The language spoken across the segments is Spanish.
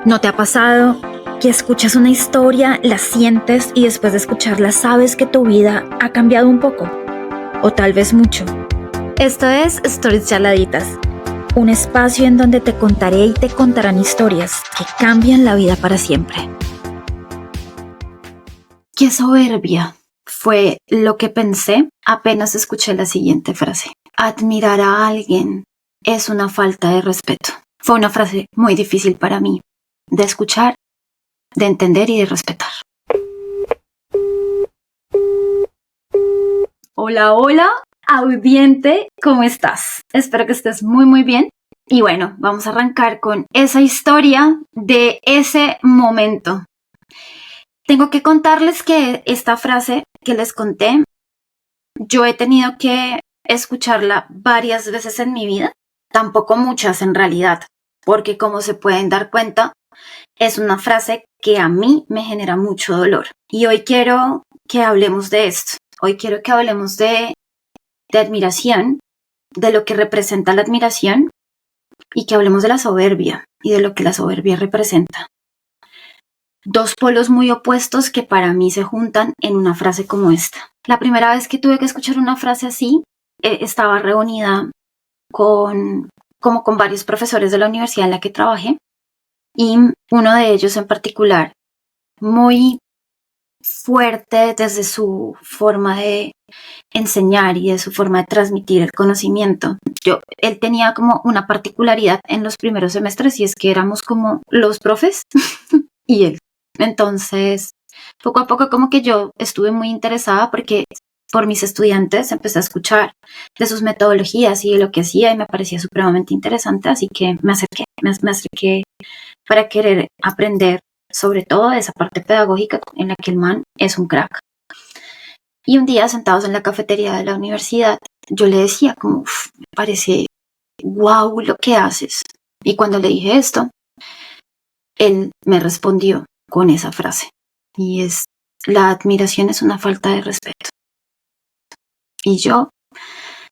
¿No te ha pasado que escuchas una historia, la sientes y después de escucharla sabes que tu vida ha cambiado un poco? O tal vez mucho. Esto es Stories Charladitas, un espacio en donde te contaré y te contarán historias que cambian la vida para siempre. ¡Qué soberbia! Fue lo que pensé apenas escuché la siguiente frase. Admirar a alguien es una falta de respeto. Fue una frase muy difícil para mí de escuchar, de entender y de respetar. Hola, hola, audiente, ¿cómo estás? Espero que estés muy bien. Y bueno, vamos a arrancar con esa historia de ese momento. Tengo que contarles que esta frase que les conté, yo he tenido que escucharla varias veces en mi vida, tampoco muchas en realidad, porque como se pueden dar cuenta, es una frase que a mí me genera mucho dolor. Y hoy quiero que hablemos de esto. Hoy quiero que hablemos de admiración, de lo que representa la admiración y que hablemos de la soberbia y de lo que la soberbia representa. Dos polos muy opuestos que para mí se juntan en una frase como esta. La primera vez que tuve que escuchar una frase así, estaba reunida con varios profesores de la universidad en la que trabajé. Y uno de ellos en particular, muy fuerte desde su forma de enseñar y de su forma de transmitir el conocimiento. Él tenía como una particularidad en los primeros semestres y es que éramos como los profes y él. Entonces, poco a poco como que yo estuve muy interesada porque por mis estudiantes empecé a escuchar de sus metodologías y de lo que hacía y me parecía supremamente interesante, así que me acerqué para querer aprender sobre todo de esa parte pedagógica en la que el man es un crack. Y un día, sentados en la cafetería de la universidad, yo le decía como, me parece guau lo que haces. Y cuando le dije esto, él me respondió con esa frase. Y es, la admiración es una falta de respeto. Y yo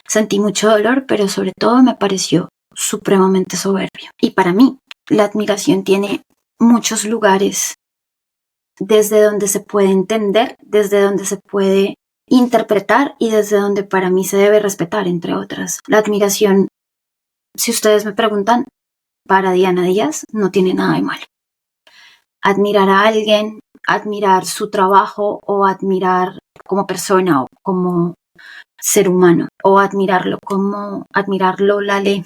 sentí mucho dolor, pero sobre todo me pareció supremamente soberbio. Y para mí, la admiración tiene muchos lugares desde donde se puede entender, desde donde se puede interpretar y desde donde para mí se debe respetar, entre otras. La admiración, si ustedes me preguntan, para Diana Díaz no tiene nada de malo. Admirar a alguien, admirar su trabajo o admirar como persona o como ser humano o admirarlo, Lale,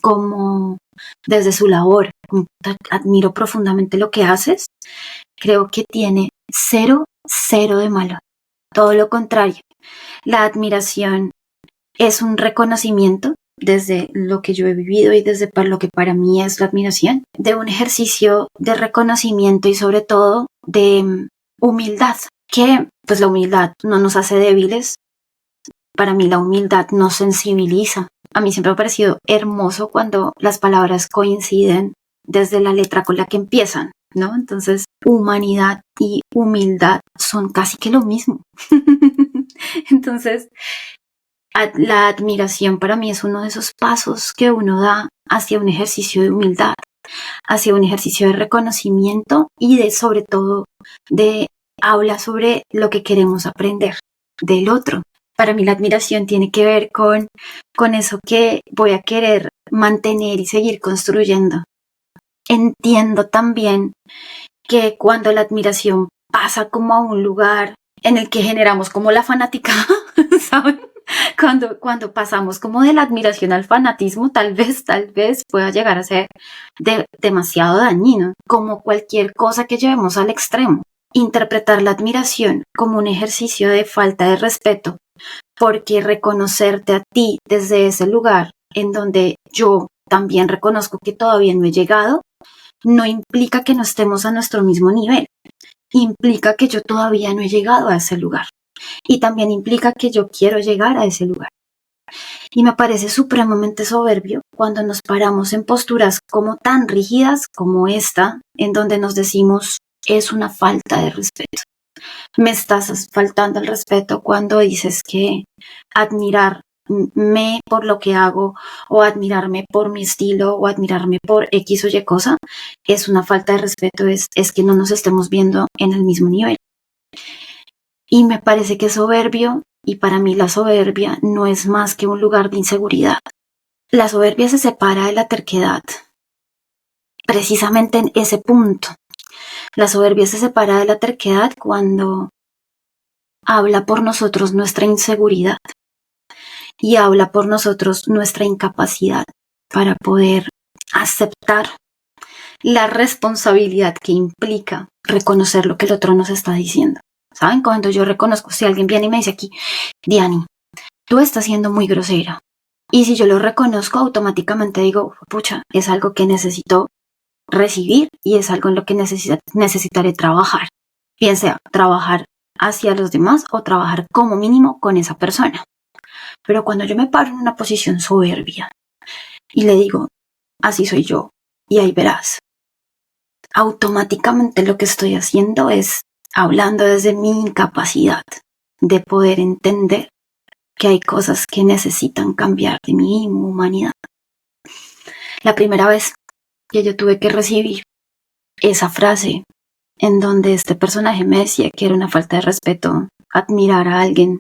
como desde su labor. Admiro profundamente lo que haces. Creo que tiene cero de malo. Todo lo contrario. La admiración es un reconocimiento desde lo que yo he vivido y desde lo que para mí es la admiración, de un ejercicio de reconocimiento y sobre todo de humildad, que pues la humildad no nos hace débiles. Para mí la humildad nos sensibiliza. A mí siempre me ha parecido hermoso cuando las palabras coinciden desde la letra con la que empiezan, ¿no? Entonces, humanidad y humildad son casi que lo mismo. Entonces, la admiración para mí es uno de esos pasos que uno da hacia un ejercicio de humildad, hacia un ejercicio de reconocimiento y sobre todo habla sobre lo que queremos aprender del otro. Para mí la admiración tiene que ver con eso que voy a querer mantener y seguir construyendo. Entiendo también que cuando la admiración pasa como a un lugar en el que generamos como la fanaticada, ¿saben? Cuando pasamos como de la admiración al fanatismo, tal vez pueda llegar a ser demasiado dañino, como cualquier cosa que llevemos al extremo. Interpretar la admiración como un ejercicio de falta de respeto, porque reconocerte a ti desde ese lugar en donde yo también reconozco que todavía no he llegado, no implica que no estemos a nuestro mismo nivel. Implica que yo todavía no he llegado a ese lugar. Y también implica que yo quiero llegar a ese lugar. Y me parece supremamente soberbio cuando nos paramos en posturas como tan rígidas como esta, en donde nos decimos, es una falta de respeto. Me estás faltando el respeto cuando dices que admirar por lo que hago, o admirarme por mi estilo, o admirarme por X o Y cosa, es una falta de respeto, es que no nos estemos viendo en el mismo nivel. Y me parece que es soberbio, y para mí la soberbia no es más que un lugar de inseguridad. La soberbia se separa de la terquedad, precisamente en ese punto. La soberbia se separa de la terquedad cuando habla por nosotros nuestra inseguridad y habla por nosotros nuestra incapacidad para poder aceptar la responsabilidad que implica reconocer lo que el otro nos está diciendo. ¿Saben? Cuando yo reconozco, si alguien viene y me dice aquí, Diani, tú estás siendo muy grosera. Y si yo lo reconozco, automáticamente digo, pucha, es algo que necesito recibir y es algo en lo que necesitaré trabajar. Bien sea trabajar hacia los demás o trabajar como mínimo con esa persona. Pero cuando yo me paro en una posición soberbia y le digo, así soy yo, y ahí verás, automáticamente lo que estoy haciendo es hablando desde mi incapacidad de poder entender que hay cosas que necesitan cambiar de mi humanidad. La primera vez que yo tuve que recibir esa frase en donde este personaje me decía que era una falta de respeto admirar a alguien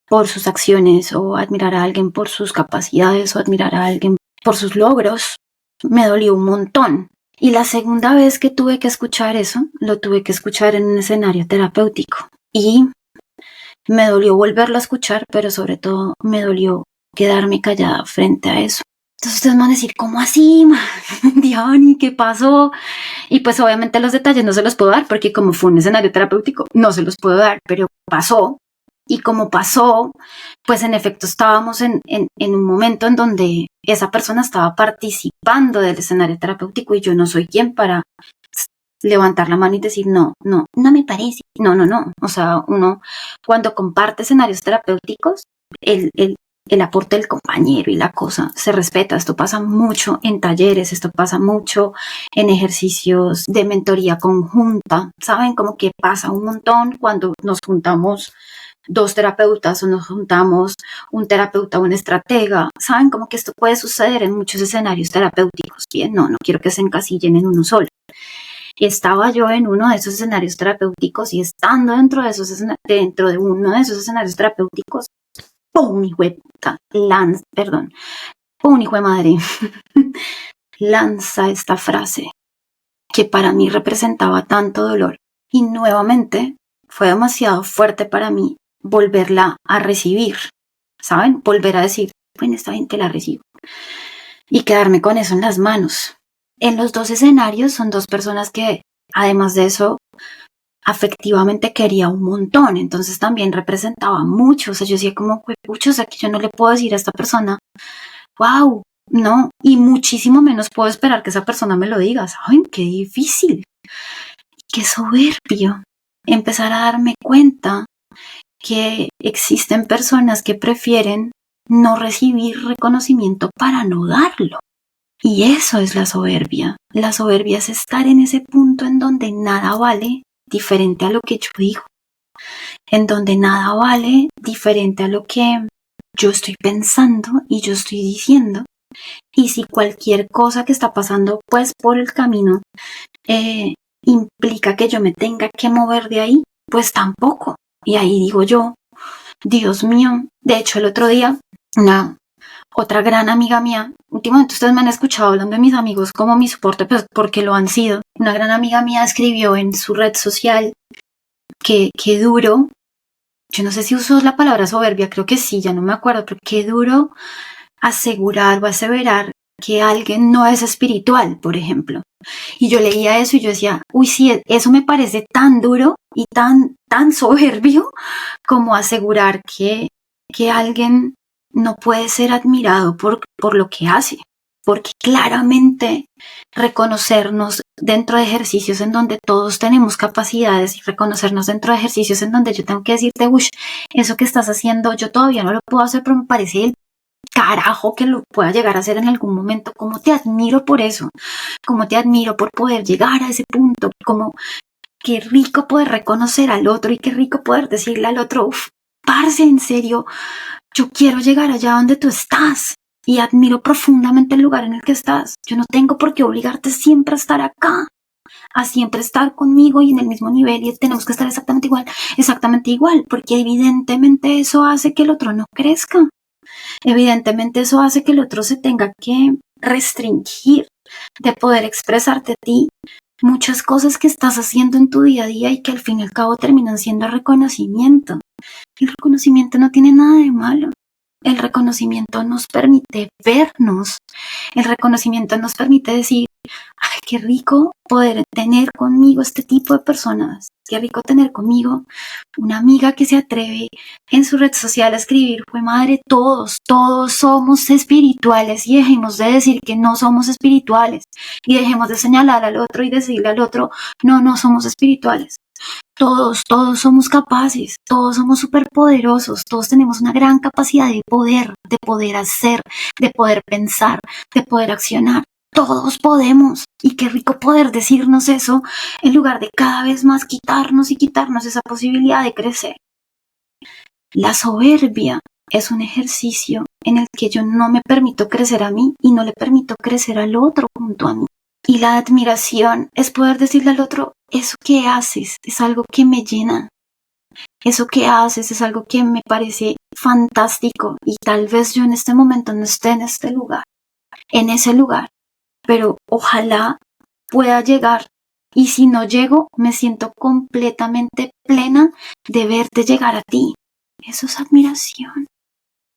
por sus acciones o admirar a alguien por sus capacidades o admirar a alguien por sus logros, me dolió un montón. Y la segunda vez que tuve que escuchar eso, lo tuve que escuchar en un escenario terapéutico. Y me dolió volverlo a escuchar, pero sobre todo me dolió quedarme callada frente a eso. Entonces ustedes van a decir, ¿cómo así, Diani? ¿Qué pasó? Y pues obviamente los detalles no se los puedo dar porque como fue un escenario terapéutico, no se los puedo dar, pero pasó. Y como pasó, pues en efecto estábamos en un momento en donde esa persona estaba participando del escenario terapéutico y yo no soy quien para levantar la mano y decir, no me parece. No. O sea, uno cuando comparte escenarios terapéuticos, el aporte del compañero y la cosa se respeta. Esto pasa mucho en talleres, esto pasa mucho en ejercicios de mentoría conjunta. ¿Saben? Como que pasa un montón cuando nos juntamos dos terapeutas o nos juntamos un terapeuta o un estratega. ¿Saben? Como que esto puede suceder en muchos escenarios terapéuticos. Bien, no quiero que se encasillen en uno solo. Estaba yo en uno de esos escenarios terapéuticos y estando dentro de uno de esos escenarios terapéuticos, ¡pum! Hijo de madre, lanza esta frase que para mí representaba tanto dolor y nuevamente fue demasiado fuerte para mí volverla a recibir, ¿saben? Volver a decir, bueno, esta gente la recibo y quedarme con eso en las manos. En los dos escenarios son dos personas que, además de eso, afectivamente quería un montón, entonces también representaba mucho. O sea, yo decía como, pucha, o sea, que yo no le puedo decir a esta persona, wow, no, y muchísimo menos puedo esperar que esa persona me lo diga. ¿Saben? Qué difícil, qué soberbio empezar a darme cuenta que existen personas que prefieren no recibir reconocimiento para no darlo. Y eso es la soberbia. La soberbia es estar en ese punto en donde nada vale diferente a lo que yo digo, en donde nada vale diferente a lo que yo estoy pensando y yo estoy diciendo. Y si cualquier cosa que está pasando pues por el camino implica que yo me tenga que mover de ahí, pues tampoco. Y ahí digo yo, Dios mío, de hecho el otro día otra gran amiga mía, últimamente ustedes me han escuchado hablando de mis amigos como mi soporte, pues porque lo han sido. Una gran amiga mía escribió en su red social que duro, yo no sé si usó la palabra soberbia, creo que sí, ya no me acuerdo, pero qué duro asegurar o aseverar que alguien no es espiritual, por ejemplo. Y yo leía eso y yo decía, uy, sí, eso me parece tan duro y tan soberbio como asegurar que alguien no puede ser admirado por lo que hace, porque claramente reconocernos dentro de ejercicios en donde todos tenemos capacidades y reconocernos dentro de ejercicios en donde yo tengo que decirte, uy, eso que estás haciendo yo todavía no lo puedo hacer, pero me parece el carajo que lo pueda llegar a hacer en algún momento. Cómo te admiro por eso, cómo te admiro por poder llegar a ese punto, como qué rico poder reconocer al otro y qué rico poder decirle al otro, uff, parce, en serio, yo quiero llegar allá donde tú estás y admiro profundamente el lugar en el que estás. Yo no tengo por qué obligarte siempre a estar acá, a siempre estar conmigo y en el mismo nivel y tenemos que estar exactamente igual, porque evidentemente eso hace que el otro no crezca. Evidentemente eso hace que el otro se tenga que restringir de poder expresarte a ti muchas cosas que estás haciendo en tu día a día y que al fin y al cabo terminan siendo reconocimiento. El reconocimiento no tiene nada de malo. El reconocimiento nos permite vernos. El reconocimiento nos permite decir, ay, qué rico poder tener conmigo este tipo de personas. Qué rico tener conmigo una amiga que se atreve en su red social a escribir, pues madre, todos somos espirituales y dejemos de decir que no somos espirituales y dejemos de señalar al otro y decirle al otro, no somos espirituales. Todos somos capaces, todos somos superpoderosos, todos tenemos una gran capacidad de poder hacer, de poder pensar, de poder accionar. Todos podemos. Y qué rico poder decirnos eso en lugar de cada vez más quitarnos esa posibilidad de crecer. La soberbia es un ejercicio en el que yo no me permito crecer a mí y no le permito crecer al otro junto a mí. Y la admiración es poder decirle al otro, eso que haces es algo que me llena. Eso que haces es algo que me parece fantástico y tal vez yo en este momento no esté en este lugar, en ese lugar, pero ojalá pueda llegar. Y si no llego, me siento completamente plena de verte llegar a ti. Eso es admiración.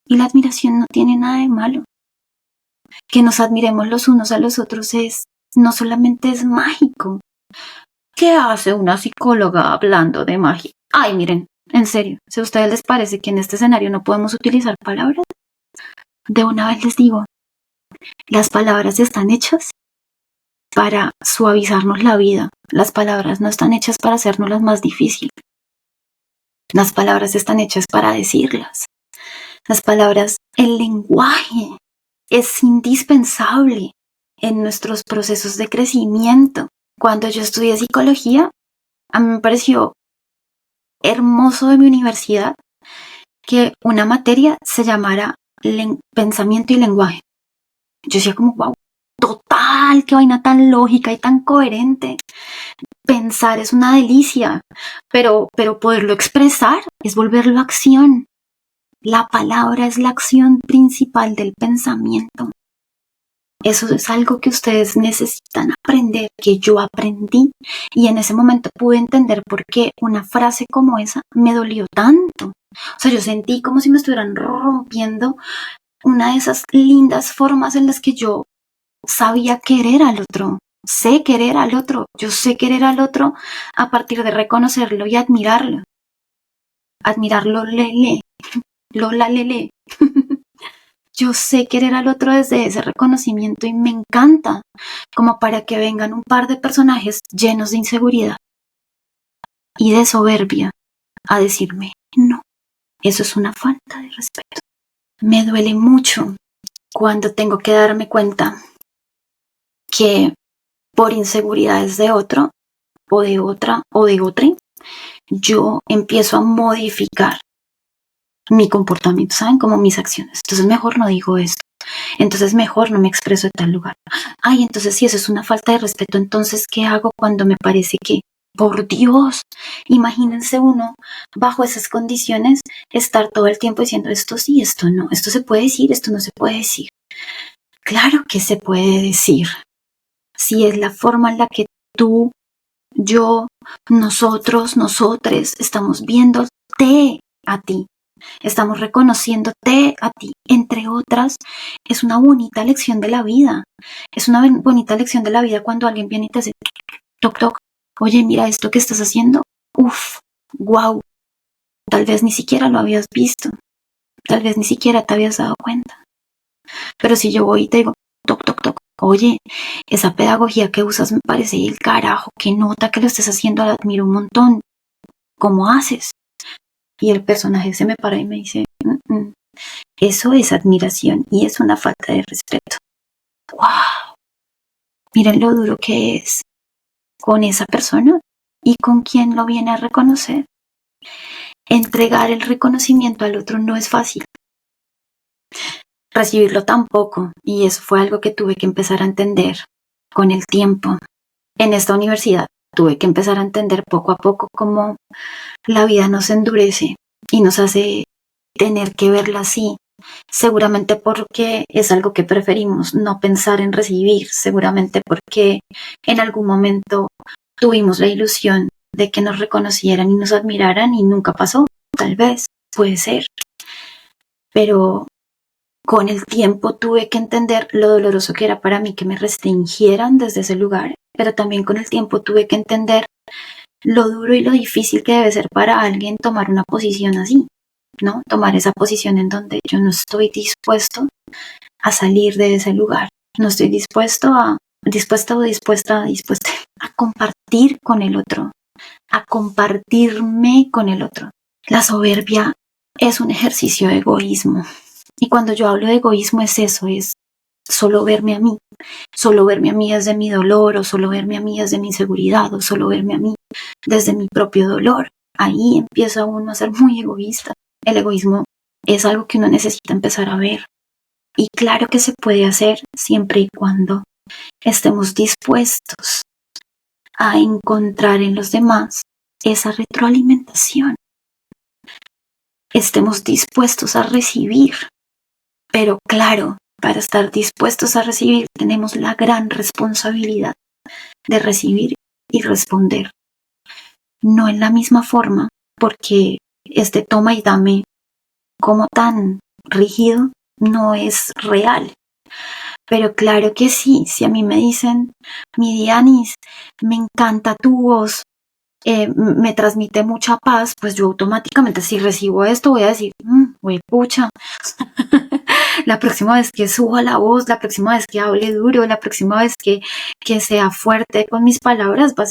Y la admiración no tiene nada de malo. Que nos admiremos los unos a los otros no solamente es mágico. ¿Qué hace una psicóloga hablando de magia? Ay, miren, en serio, si a ustedes les parece que en este escenario no podemos utilizar palabras, de una vez les digo, las palabras están hechas para suavizarnos la vida. Las palabras no están hechas para hacernos las más difíciles. Las palabras están hechas para decirlas. Las palabras, el lenguaje es indispensable en nuestros procesos de crecimiento. Cuando yo estudié psicología, a mí me pareció hermoso de mi universidad que una materia se llamara pensamiento y lenguaje. Yo decía como, wow, total, qué vaina tan lógica y tan coherente. Pensar es una delicia, pero poderlo expresar es volverlo acción. La palabra es la acción principal del pensamiento. Eso es algo que ustedes necesitan aprender, que yo aprendí y en ese momento pude entender por qué una frase como esa me dolió tanto. O sea, yo sentí como si me estuvieran rompiendo una de esas lindas formas en las que yo sabía querer al otro. Sé querer al otro. Yo sé querer al otro a partir de reconocerlo y admirarlo. Admirarlo, lele. Lola, lele. Yo sé querer al otro desde ese reconocimiento y me encanta, como para que vengan un par de personajes llenos de inseguridad y de soberbia a decirme, no, eso es una falta de respeto. Me duele mucho cuando tengo que darme cuenta que por inseguridades de otro o de otra o de otra, yo empiezo a modificar mi comportamiento, ¿saben? Como mis acciones. Entonces mejor no digo esto. Entonces mejor no me expreso en tal lugar. Ay, entonces si eso es una falta de respeto, entonces ¿qué hago cuando me parece que, por Dios, imagínense uno bajo esas condiciones estar todo el tiempo diciendo esto sí, esto no, esto se puede decir, esto no se puede decir? Claro que se puede decir. Si es la forma en la que tú, yo, nosotros, nosotres estamos viéndote a ti. Estamos reconociéndote a ti, entre otras, es una bonita lección de la vida. Es una bonita lección de la vida cuando alguien viene y te dice, toc, toc, oye, mira esto que estás haciendo. Uf, wow. Tal vez ni siquiera lo habías visto. Tal vez ni siquiera te habías dado cuenta. Pero si yo voy y te digo, toc, toc, toc, oye, esa pedagogía que usas me parece el carajo, que nota que lo estés haciendo, la admiro un montón. ¿Cómo haces? Y el personaje se me para y me dice, eso es admiración y es una falta de respeto. ¡Wow! Miren lo duro que es con esa persona y con quien lo viene a reconocer. Entregar el reconocimiento al otro no es fácil. Recibirlo tampoco, y eso fue algo que tuve que empezar a entender con el tiempo. En esta universidad tuve que empezar a entender poco a poco cómo la vida nos endurece y nos hace tener que verla así. Seguramente porque es algo que preferimos no pensar en recibir, seguramente porque en algún momento tuvimos la ilusión de que nos reconocieran y nos admiraran y nunca pasó, tal vez, puede ser. Pero con el tiempo tuve que entender lo doloroso que era para mí que me restringieran desde ese lugar, pero también con el tiempo tuve que entender lo duro y lo difícil que debe ser para alguien tomar una posición así, ¿no? Tomar esa posición en donde yo no estoy dispuesto a salir de ese lugar, no estoy dispuesta a compartir con el otro, a compartirme con el otro. La soberbia es un ejercicio de egoísmo. Y cuando yo hablo de egoísmo es eso, es solo verme a mí desde mi dolor, o solo verme a mí desde mi inseguridad, o solo verme a mí desde mi propio dolor. Ahí empieza uno a ser muy egoísta. El egoísmo es algo que uno necesita empezar a ver. Y claro que se puede hacer siempre y cuando estemos dispuestos a encontrar en los demás esa retroalimentación. Estemos dispuestos a recibir. Pero claro, para estar dispuestos a recibir tenemos la gran responsabilidad de recibir y responder. No en la misma forma, porque este toma y dame como tan rígido no es real. Pero claro que sí, si a mí me dicen, mi Dianis, me encanta tu voz, me transmite mucha paz, pues yo automáticamente si recibo esto voy a decir, güey, pucha, la próxima vez que suba la voz, la próxima vez que hable duro, la próxima vez que sea fuerte con mis palabras, va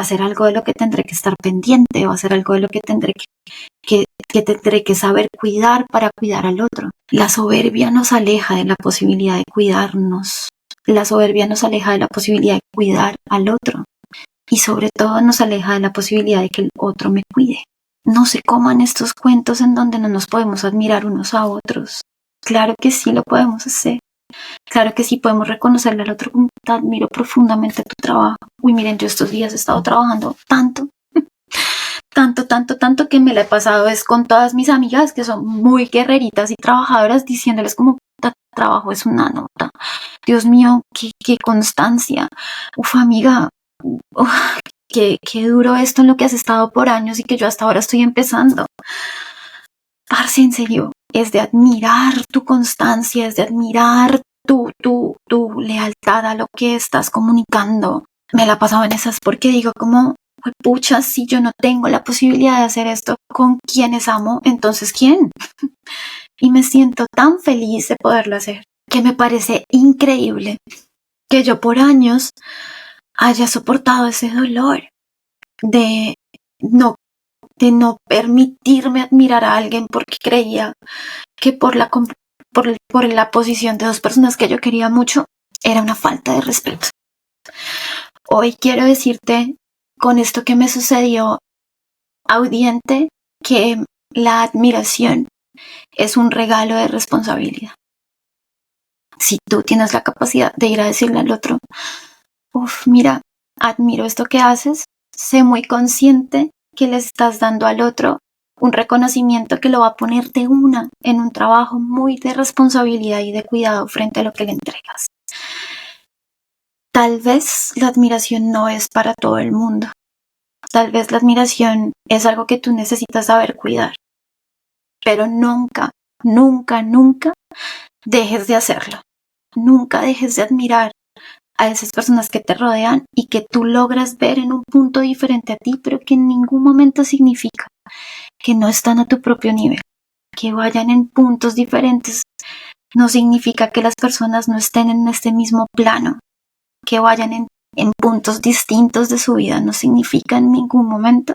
a ser algo de lo que tendré que estar pendiente, va a ser algo de lo que tendré tendré que saber cuidar para cuidar al otro. La soberbia nos aleja de la posibilidad de cuidarnos. La soberbia nos aleja de la posibilidad de cuidar al otro. Y sobre todo nos aleja de la posibilidad de que el otro me cuide. No se coman estos cuentos en donde no nos podemos admirar unos a otros. Claro que sí lo podemos hacer. Claro que sí podemos reconocerle al otro como te admiro profundamente tu trabajo. Uy, miren, yo estos días he estado trabajando tanto que me la he pasado es con todas mis amigas que son muy guerreritas y trabajadoras diciéndoles como trabajo es una nota. Dios mío, qué constancia. Uf, amiga, qué duro esto en lo que has estado por años y que yo hasta ahora estoy empezando. Parce, en serio, es de admirar tu constancia, es de admirar tu lealtad a lo que estás comunicando. Me la pasaba en esas porque digo como, pucha, si yo no tengo la posibilidad de hacer esto con quienes amo, entonces ¿quién? Y me siento tan feliz de poderlo hacer, que me parece increíble que yo por años haya soportado ese dolor de no permitirme admirar a alguien porque creía que por la posición de dos personas que yo quería mucho era una falta de respeto. Hoy quiero decirte con esto que me sucedió, audiente, que la admiración es un regalo de responsabilidad. Si tú tienes la capacidad de ir a decirle al otro, mira, admiro esto que haces, sé muy consciente que le estás dando al otro un reconocimiento que lo va a poner de una en un trabajo muy de responsabilidad y de cuidado frente a lo que le entregas. Tal vez la admiración no es para todo el mundo. Tal vez la admiración es algo que tú necesitas saber cuidar. Pero nunca dejes de hacerlo. Nunca dejes de admirar a esas personas que te rodean y que tú logras ver en un punto diferente a ti, pero que en ningún momento significa que no están a tu propio nivel. Que vayan en puntos diferentes no significa que las personas no estén en este mismo plano. Que vayan en puntos distintos de su vida no significa en ningún momento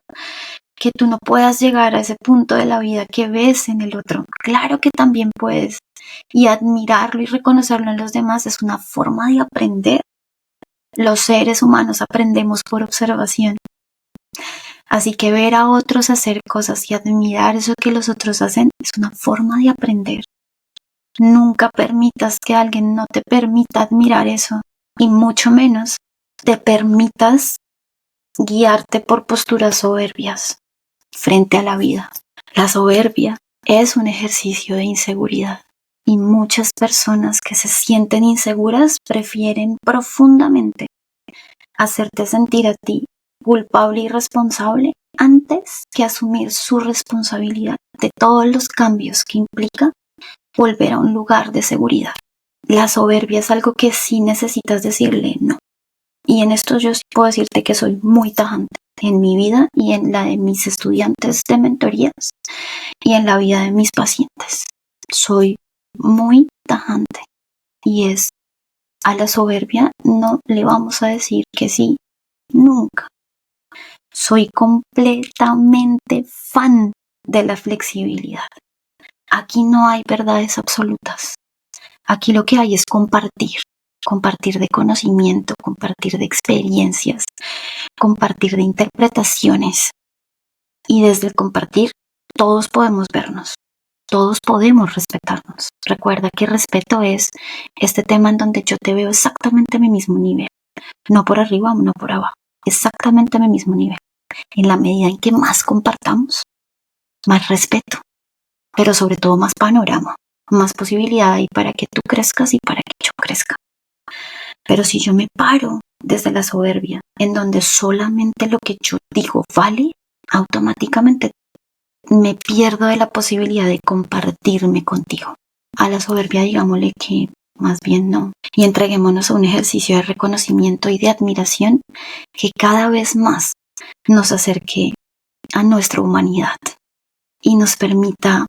que tú no puedas llegar a ese punto de la vida que ves en el otro. Claro que también puedes. Y admirarlo y reconocerlo en los demás es una forma de aprender. Los seres humanos aprendemos por observación. Así que ver a otros hacer cosas y admirar eso que los otros hacen es una forma de aprender. Nunca permitas que alguien no te permita admirar eso y mucho menos te permitas guiarte por posturas soberbias frente a la vida. La soberbia es un ejercicio de inseguridad y muchas personas que se sienten inseguras prefieren profundamente hacerte sentir a ti culpable y responsable antes que asumir su responsabilidad de todos los cambios que implica volver a un lugar de seguridad. La soberbia es algo que sí necesitas decirle no. Y en esto yo sí puedo decirte que soy muy tajante en mi vida y en la de mis estudiantes de mentorías y en la vida de mis pacientes. Soy muy tajante y es a la soberbia no le vamos a decir que sí, nunca. Soy completamente fan de la flexibilidad. Aquí no hay verdades absolutas. Aquí lo que hay es compartir de conocimiento, compartir de experiencias, compartir de interpretaciones. Y desde el compartir, todos podemos vernos, todos podemos respetarnos. Recuerda que respeto es este tema en donde yo te veo exactamente a mi mismo nivel, no por arriba o no por abajo, exactamente a mi mismo nivel. En la medida en que más compartamos, más respeto, pero sobre todo más panorama, más posibilidad hay para que tú crezcas y para que yo crezca. Pero si yo me paro desde la soberbia, en donde solamente lo que yo digo vale, automáticamente me pierdo de la posibilidad de compartirme contigo. A la soberbia digámosle que más bien no. Y entreguémonos a un ejercicio de reconocimiento y de admiración que cada vez más nos acerque a nuestra humanidad y nos permita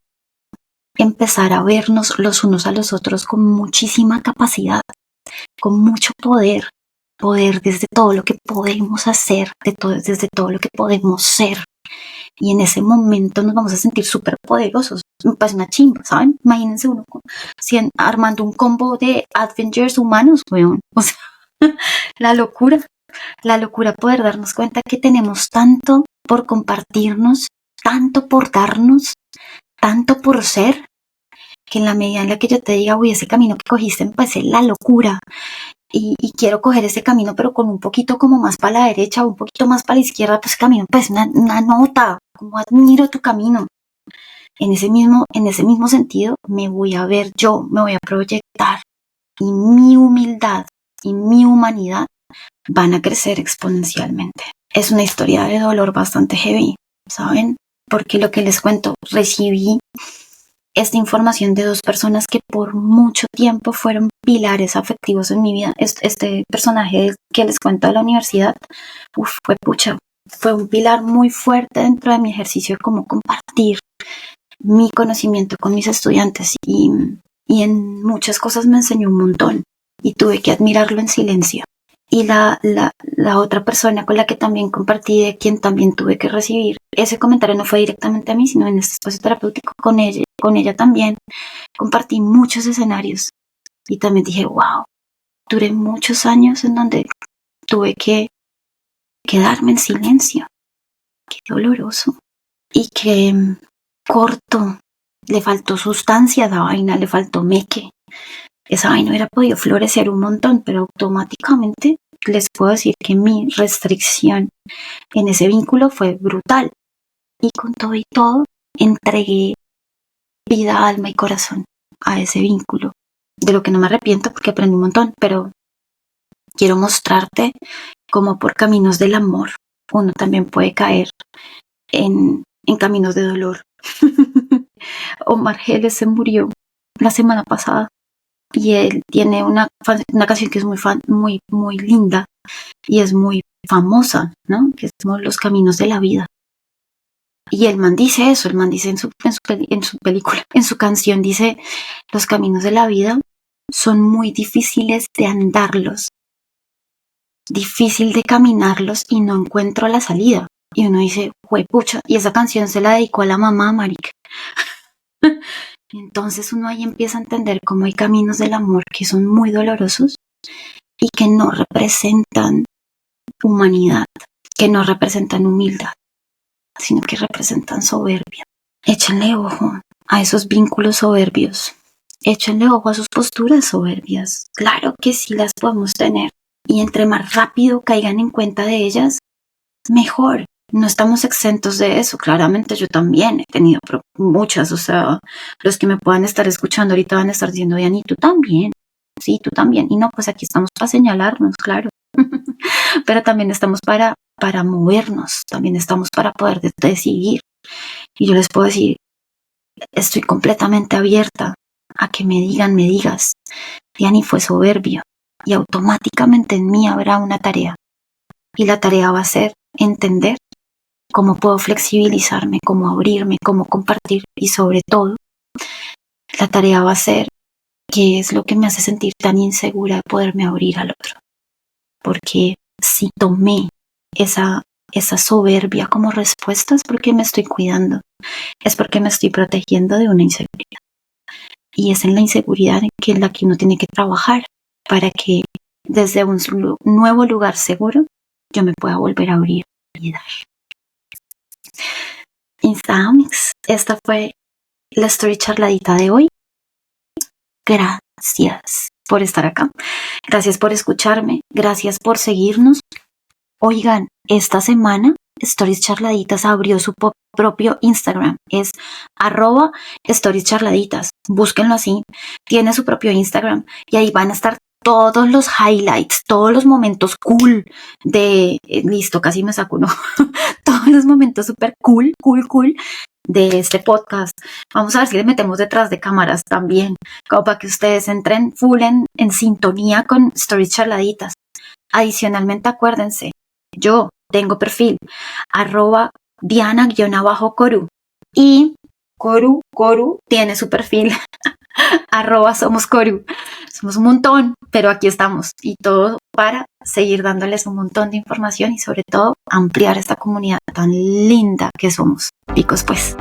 empezar a vernos los unos a los otros con muchísima capacidad, con mucho poder desde todo lo que podemos hacer, desde todo lo que podemos ser. Y en ese momento nos vamos a sentir súper poderosos. Me parece una chimba, ¿saben? Imagínense uno armando un combo de Avengers humanos, weón. O sea, la locura poder darnos cuenta que tenemos tanto por compartirnos, tanto por darnos, tanto por ser, que en la medida en la que yo te diga, uy, ese camino que cogiste me parece la locura, y quiero coger ese camino, pero con un poquito como más para la derecha o un poquito más para la izquierda, pues camino, pues una nota, como admiro tu camino. En ese mismo sentido, me voy a ver yo, me voy a proyectar, y mi humildad y mi humanidad van a crecer exponencialmente. Es una historia de dolor bastante heavy, ¿saben? Porque lo que les cuento, recibí esta información de dos personas que por mucho tiempo fueron pilares afectivos en mi vida. Este personaje que les cuento de la universidad, fue un pilar muy fuerte dentro de mi ejercicio de cómo compartir mi conocimiento con mis estudiantes y en muchas cosas me enseñó un montón y tuve que admirarlo en silencio. Y la otra persona con la que también compartí, de quien también tuve que recibir ese comentario, no fue directamente a mí, sino en este espacio terapéutico con ella también compartí muchos escenarios y también dije, wow, duré muchos años en donde tuve que quedarme en silencio. Qué doloroso. Y qué corto, le faltó sustancia a esa vaina, le faltó meque. Esa vaina hubiera podido florecer un montón, pero automáticamente les puedo decir que mi restricción en ese vínculo fue brutal. Y con todo y todo, entregué vida, alma y corazón a ese vínculo. De lo que no me arrepiento porque aprendí un montón, pero quiero mostrarte cómo por caminos del amor uno también puede caer en caminos de dolor. Omar Geles se murió la semana pasada. Y él tiene una canción que es muy, muy linda y es muy famosa, ¿no? Que es como Los Caminos de la Vida. Y el man dice eso, el man dice en su película, en su canción dice, los caminos de la vida son muy difíciles de andarlos, difícil de caminarlos y no encuentro la salida. Y uno dice, juepucha, y esa canción se la dedicó a la mamá, marica. Entonces uno ahí empieza a entender cómo hay caminos del amor que son muy dolorosos y que no representan humanidad, que no representan humildad. sino que representan soberbia. Échenle ojo a esos vínculos soberbios. Échenle ojo a sus posturas soberbias. Claro que sí las podemos tener. Y entre más rápido caigan en cuenta de ellas, mejor. No estamos exentos de eso. Claramente yo también he tenido muchas. O sea, los que me puedan estar escuchando ahorita van a estar diciendo, Diana, ¿y tú también? Sí, tú también. Y no, pues aquí estamos para señalarnos, claro. Pero también estamos para movernos. También estamos para poder decidir. Y yo les puedo decir, estoy completamente abierta a que me digas, Diani fue soberbio, y automáticamente en mí habrá una tarea. Y la tarea va a ser entender cómo puedo flexibilizarme, cómo abrirme, cómo compartir, y sobre todo, la tarea va a ser qué es lo que me hace sentir tan insegura de poderme abrir al otro. Porque si tomé esa soberbia como respuesta es porque me estoy cuidando, es porque me estoy protegiendo de una inseguridad. Y es en la inseguridad en la que uno tiene que trabajar para que desde un nuevo lugar seguro yo me pueda volver a abrir y dar. Instaamix, esta fue la story charladita de hoy. Gracias por estar acá. Gracias por escucharme. Gracias por seguirnos. Oigan, esta semana Stories Charladitas abrió su propio Instagram. Es @Stories Charladitas. Búsquenlo así. Tiene su propio Instagram y ahí van a estar todos los highlights, todos los momentos cool de... listo, casi me saco uno. Todos los momentos súper cool de este podcast. Vamos a ver si le metemos detrás de cámaras también, como para que ustedes entren full en sintonía con Stories Charladitas. Adicionalmente, acuérdense, yo tengo perfil @Diana_Coru y Coru tiene su perfil @SomosCoru. Somos un montón, pero aquí estamos y todo para seguir dándoles un montón de información y sobre todo ampliar esta comunidad tan linda que somos. Picos pues.